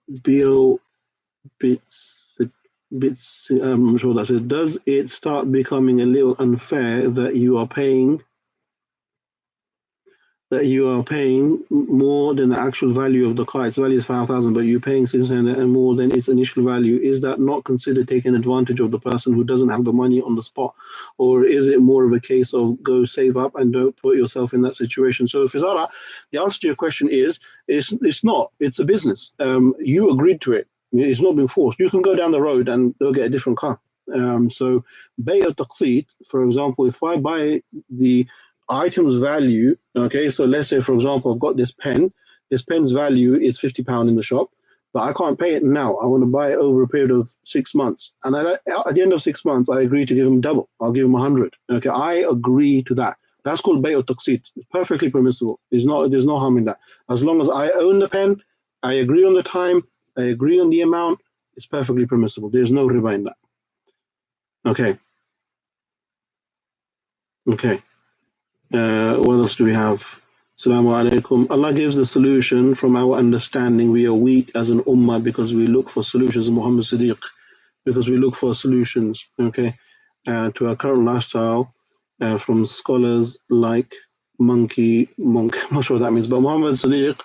Bio bits, I'm sure that's it. Does it start becoming a little unfair that you are paying more than the actual value of the car? Its value is 5,000, but you're paying 600 and more than its initial value. Is that not considered taking advantage of the person who doesn't have the money on the spot, or is it more of a case of go save up and don't put yourself in that situation? So, Fizara, the answer to your question is it's not. It's a business. You agreed to it. It's not been forced. You can go down the road and go get a different car. So, bay or taqseet, for example, if I buy the item's value, okay, so let's say, for example, I've got this pen. This pen's value is £50 in the shop, but I can't pay it now. I want to buy it over a period of 6 months. And at the end of 6 months, I agree to give him double. I'll give him 100. Okay, I agree to that. That's called bay or taqseet. It's perfectly permissible. There's no harm in that. As long as I own the pen, I agree on the time, I agree on the amount, it's perfectly permissible. There's no riba in that. Okay. Okay. What else do we have? Assalamu alaikum. Allah gives the solution. From our understanding, we are weak as an ummah because we look for solutions. Muhammad Siddiq, because we look for solutions. Okay, to our current lifestyle, from scholars like monk. I'm not sure what that means, but Muhammad Siddiq,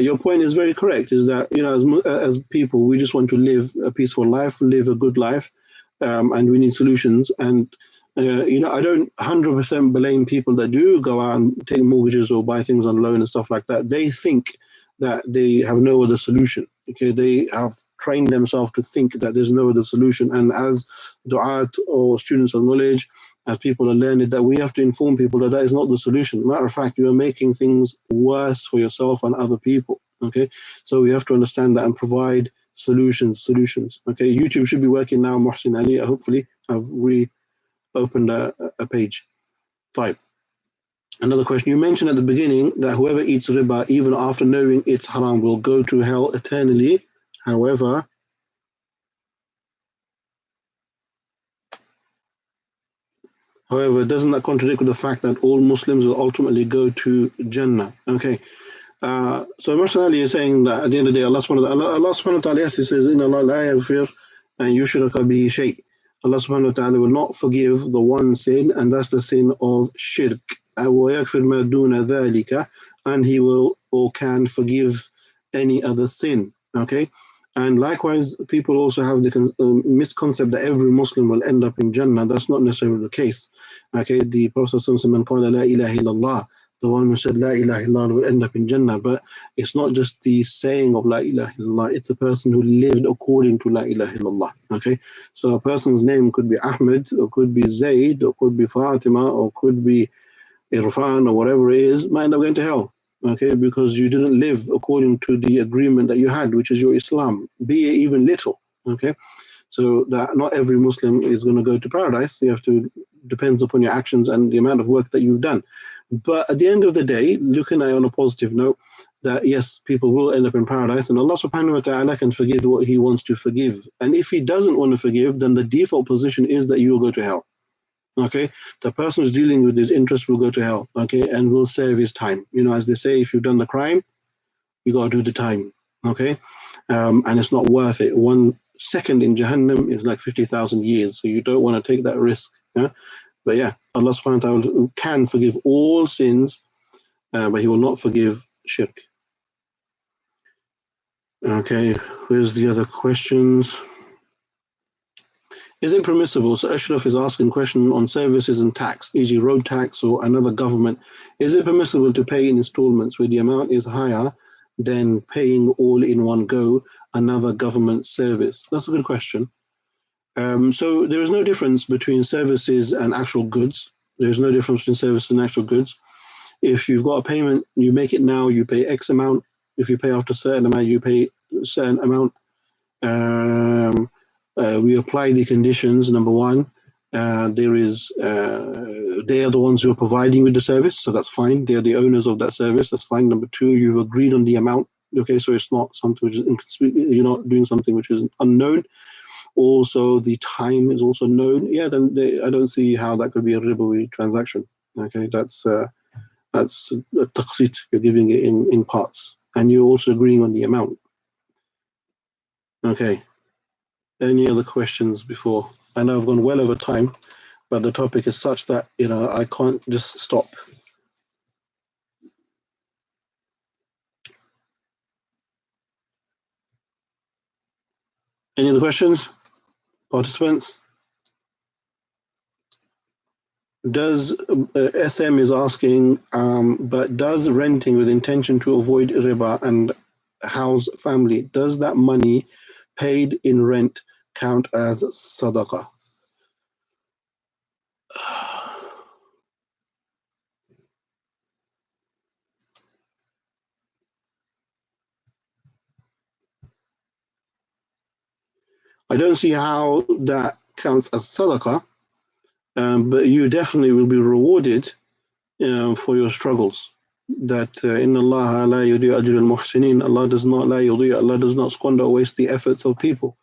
your point is very correct. Is that, you know, as people, we just want to live a peaceful life, live a good life, and we need solutions. And you know, I don't 100% blame people that do go out and take mortgages or buy things on loan and stuff like that. They think that they have no other solution. Okay, they have trained themselves to think that there's no other solution. And as du'at or students of knowledge, as people are learning, that we have to inform people that that is not the solution. Matter of fact, you are making things worse for yourself and other people. Okay, so we have to understand that and provide solutions. Okay, YouTube should be working now. Muhsin Ali, hopefully, have we opened a page. Type. Another question. You mentioned at the beginning that whoever eats riba, even after knowing it's haram, will go to hell eternally. However, doesn't that contradict with the fact that all Muslims will ultimately go to Jannah? Okay. So Muhammad Ali is saying that at the end of the day, Allah subhanahu wa ta'ala, yes, he says, "Inna Allah la yaghfir an yushraka bihi shay." Allah subhanahu wa ta'ala will not forgive the one sin, and that's the sin of shirk. وَيَغْفِرْ مَا دُونَ ذَلِكَ, and he will or can forgive any other sin. Okay? And likewise, people also have the misconcept that every Muslim will end up in Jannah. That's not necessarily the case. Okay? The Prophet said, "Man qala la ilaha illallah," the one who said La ilaha illallah will end up in Jannah. But it's not just the saying of La ilaha illallah, it's a person who lived according to La ilaha illallah. Okay, so a person's name could be Ahmed, or could be Zaid, or could be Fatima, or could be Irfan, or whatever it is, might end up going to hell. Okay, because you didn't live according to the agreement that you had, which is your Islam, be it even little. Okay, so that not every Muslim is going to go to paradise. You have to, depends upon your actions and the amount of work that you've done. But at the end of the day, looking at it on a positive note, that yes, people will end up in paradise, and Allah subhanahu wa ta'ala can forgive what he wants to forgive. And if he doesn't want to forgive, then the default position is that you will go to hell. Okay, the person who's dealing with his interest will go to hell. Okay, and will serve his time. You know, as they say, if you've done the crime, you got to do the time. Okay, and it's not worth it. 1 second in Jahannam is like 50,000 years, so you don't want to take that risk. Yeah? But yeah, Allah subhanahu wa ta'ala can forgive all sins, but he will not forgive shirk. Okay, where's the other questions? Is it permissible? So Ashraf is asking a question on services and tax, e.g. road tax or another government. Is it permissible to pay in installments where the amount is higher than paying all in one go, another government service? That's a good question. So there is no difference between services and actual goods. There is no difference between services and actual goods. If you've got a payment, you make it now, you pay X amount. If you pay after a certain amount, you pay a certain amount. We apply the conditions. Number one, they are the ones who are providing with the service, so that's fine. They are the owners of that service, that's fine. Number two, you've agreed on the amount. Okay, so it's not something which is you're not doing something which is unknown. Also, the time is also known. Yeah, then I don't see how that could be a ribawi transaction. Okay, that's a taqsit. You're giving it in parts, and you're also agreeing on the amount. Okay. Any other questions before? I know I've gone well over time, but the topic is such that, I can't just stop. Any other questions, participants? Does SM is asking, but does renting with intention to avoid riba and house family, does that money paid in rent count as sadaqah? I don't see how that counts as sadaqah, but you definitely will be rewarded for your struggles. That inna Allah la yudi ajr al-muhsinin, Allah does not la yudi, Allah does not squander or waste the efforts of people.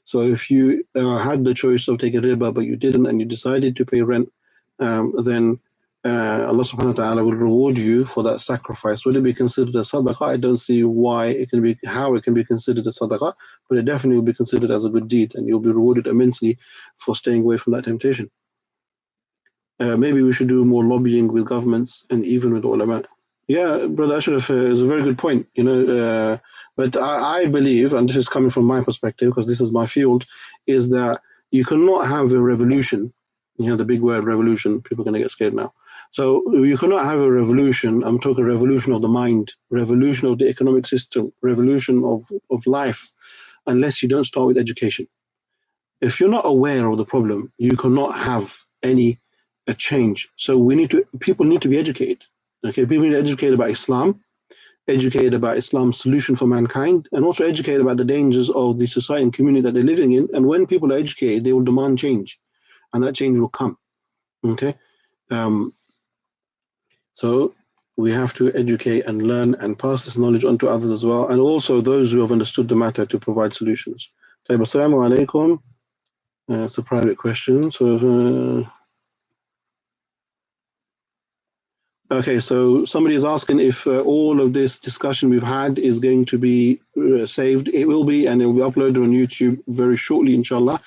So if you had the choice of taking riba but you didn't and you decided to pay rent, then Allah subhanahu wa ta'ala will reward you for that sacrifice. Will it be considered a sadaqah? I don't see how it can be considered a sadaqah, but it definitely will be considered as a good deed and you'll be rewarded immensely for staying away from that temptation. Maybe we should do more lobbying with governments and even with ulama. Yeah, Brother Ashraf is a very good point, but I believe, and this is coming from my perspective because this is my field, is that you cannot have a revolution, the big word revolution, people are going to get scared now. So you cannot have a revolution, I'm talking revolution of the mind, revolution of the economic system, revolution of life, unless you don't start with education. If you're not aware of the problem, you cannot have any change. So people need to be educated. Okay, people need to educate about Islam, educated about Islam's solution for mankind, and also educated about the dangers of the society and community that they're living in. And when people are educated, they will demand change, and that change will come. Okay, so we have to educate and learn and pass this knowledge on to others as well, and also those who have understood the matter to provide solutions. Assalamu alaikum. It's a private question. So. Okay, so somebody is asking if all of this discussion we've had is going to be saved. It will be, and it will be uploaded on YouTube very shortly, inshallah.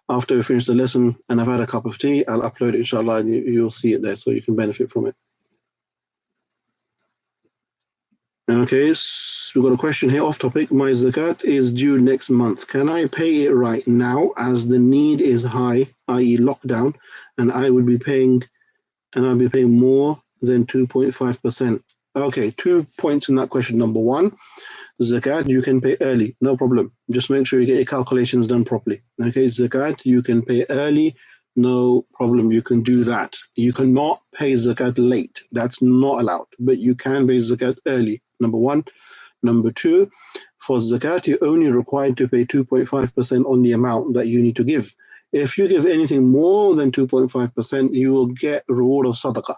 After we finish the lesson and I've had a cup of tea, I'll upload it, inshallah, and you'll see it there so you can benefit from it. Okay, so we've got a question here off topic. My zakat is due next month. Can I pay it right now as the need is high, i.e. lockdown, and I'll be paying more than 2.5%. Okay, 2 points in that question. Number one, zakat you can pay early, no problem. Just make sure you get your calculations done properly. Okay, zakat you can pay early, no problem. You can do that. You cannot pay zakat late. That's not allowed. But you can pay zakat early. Number one. Number two, for zakat you're only required to pay 2.5% on the amount that you need to give. If you give anything more than 2.5%, you will get reward of sadaqah.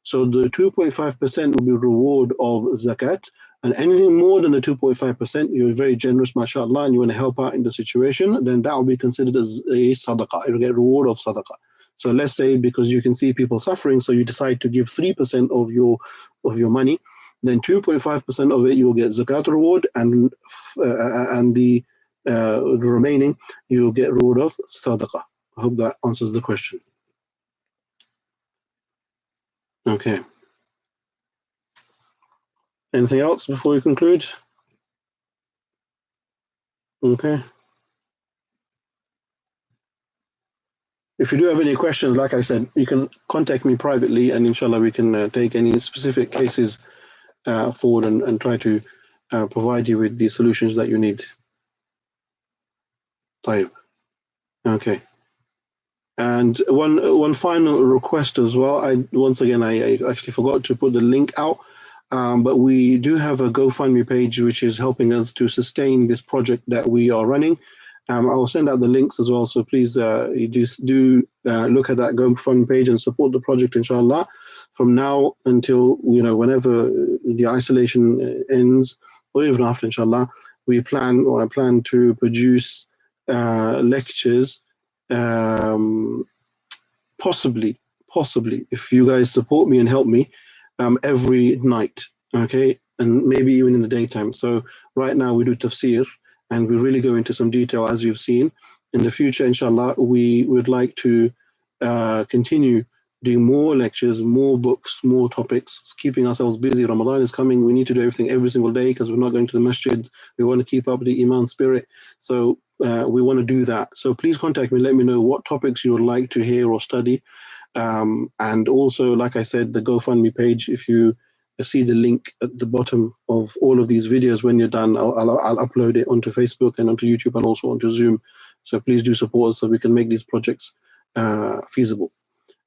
So the 2.5% will be reward of zakat, and anything more than the 2.5%, you're very generous, mashallah, and you want to help out in the situation, then that will be considered as a sadaqah. You'll get reward of sadaqah. So let's say because you can see people suffering, so you decide to give 3% of your money, then 2.5% of it you will get zakat reward, and the remaining you'll get reward of sadaqah. I hope that answers the question. Okay. Anything else before we conclude? Okay. If you do have any questions, like I said, you can contact me privately, and inshallah we can take any specific cases forward and try to provide you with the solutions that you need. Tayyib. Okay. And one final request as well. I actually forgot to put the link out, but we do have a GoFundMe page which is helping us to sustain this project that we are running. I will send out the links as well, so please you do look at that GoFundMe page and support the project, inshallah. From now until whenever the isolation ends, or even after, inshallah, I plan to produce lectures. Possibly, if you guys support me and help me, every night, okay, and maybe even in the daytime. So right now we do tafsir, and we really go into some detail, as you've seen. In the future, inshallah, we would like to continue doing more lectures, more books, more topics, keeping ourselves busy. Ramadan is coming. We need to do everything every single day because we're not going to the masjid. We want to keep up the Iman spirit. So we want to do that. So please contact me. Let me know what topics you would like to hear or study. And also, like I said, the GoFundMe page, if you see the link at the bottom of all of these videos, when you're done, I'll upload it onto Facebook and onto YouTube and also onto Zoom. So please do support us so we can make these projects feasible.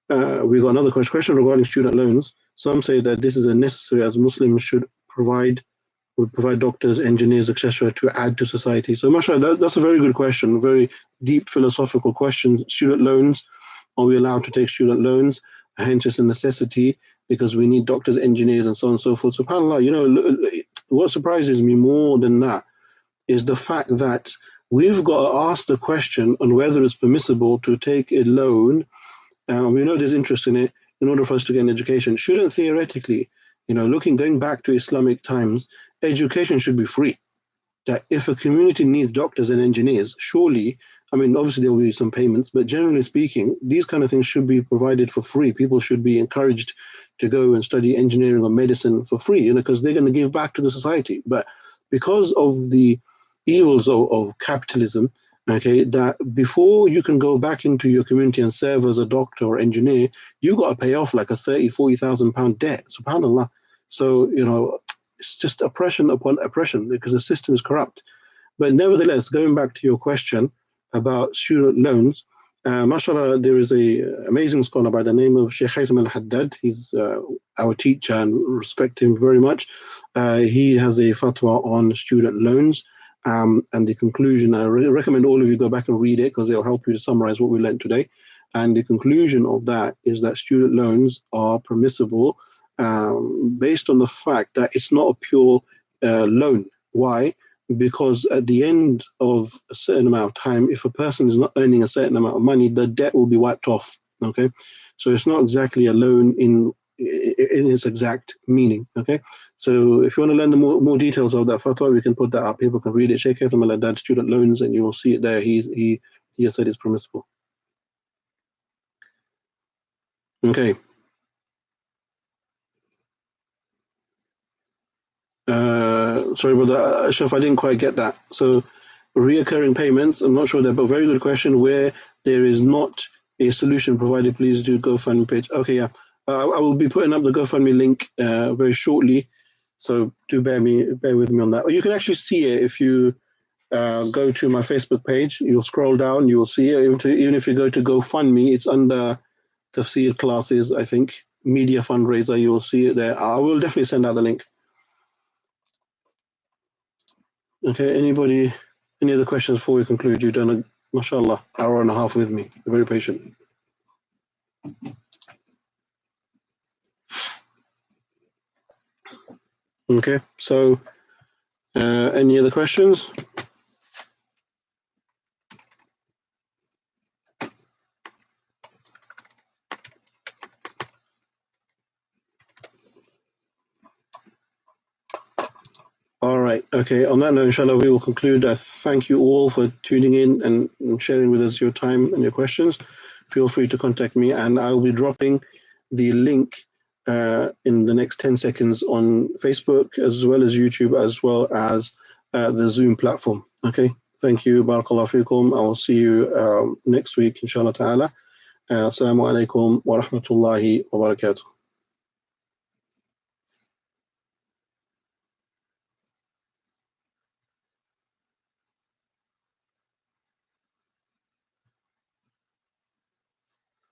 We got another question regarding student loans. Some say that this is a necessary, as Muslims should provide doctors, engineers, etc., to add to society. So, mashallah, that's a very good question, very deep philosophical question. Student loans, are we allowed to take student loans? Hence, it's a necessity because we need doctors, engineers, and so on and so forth. SubhanAllah, you know, what surprises me more than that is the fact that we've got to ask the question on whether it's permissible to take a loan. We know there's interest in it in order for us to get an education. Shouldn't theoretically, you know, going back to Islamic times, education should be free. That if a community needs doctors and engineers, surely, I mean, obviously there will be some payments, but generally speaking, these kind of things should be provided for free. People should be encouraged to go and study engineering or medicine for free, you know, because they're going to give back to the society. But because of the evils of capitalism, okay, that before you can go back into your community and serve as a doctor or engineer, you've got to pay off like a 30,000-40,000 pound debt. SubhanAllah. So, you know, it's just oppression upon oppression because the system is corrupt. But nevertheless, going back to your question about student loans, mashallah, there is an amazing scholar by the name of Sheikh Haytham al-Haddad. He's our teacher and respect him very much. He has a fatwa on student loans. And the conclusion, I recommend all of you go back and read it because it'll help you to summarize what we learned today. And the conclusion of that is that student loans are permissible based on the fact that it's not a pure loan. Why? Because at the end of a certain amount of time, if a person is not earning a certain amount of money, the debt will be wiped off. Okay, so it's not exactly a loan in its exact meaning. Okay, so if you want to learn the more details of that fatwa, we can put that up. People can read it. Sheikh Haytham al-Haddad, student loans, and you will see it there. He has said it's permissible. Okay. Sorry, brother Ashraf, I didn't quite get that. So, reoccurring payments, I'm not sure that, but very good question. Where there is not a solution provided, please do GoFundMe page. Okay, yeah. I will be putting up the GoFundMe link very shortly. So do bear with me on that. Or you can actually see it if you go to my Facebook page. You'll scroll down, you will see it. Even if you go to GoFundMe, it's under tAFSEER classes, I think, media fundraiser. You will see it there. I will definitely send out the link. Okay, any other questions before we conclude? You've done a, mashallah, hour and a half with me. You're very patient. Okay, so any other questions? All right, okay, on that note, inshallah, we will conclude. I thank you all for tuning in and sharing with us your time and your questions. Feel free to contact me, and I will be dropping the link in the next 10 seconds on Facebook, as well as YouTube, as well as the Zoom platform. Okay, thank you. Barakallahu feekum. I will see you next week, inshallah ta'ala. Assalamu alaikum wa rahmatullahi wa barakatuh.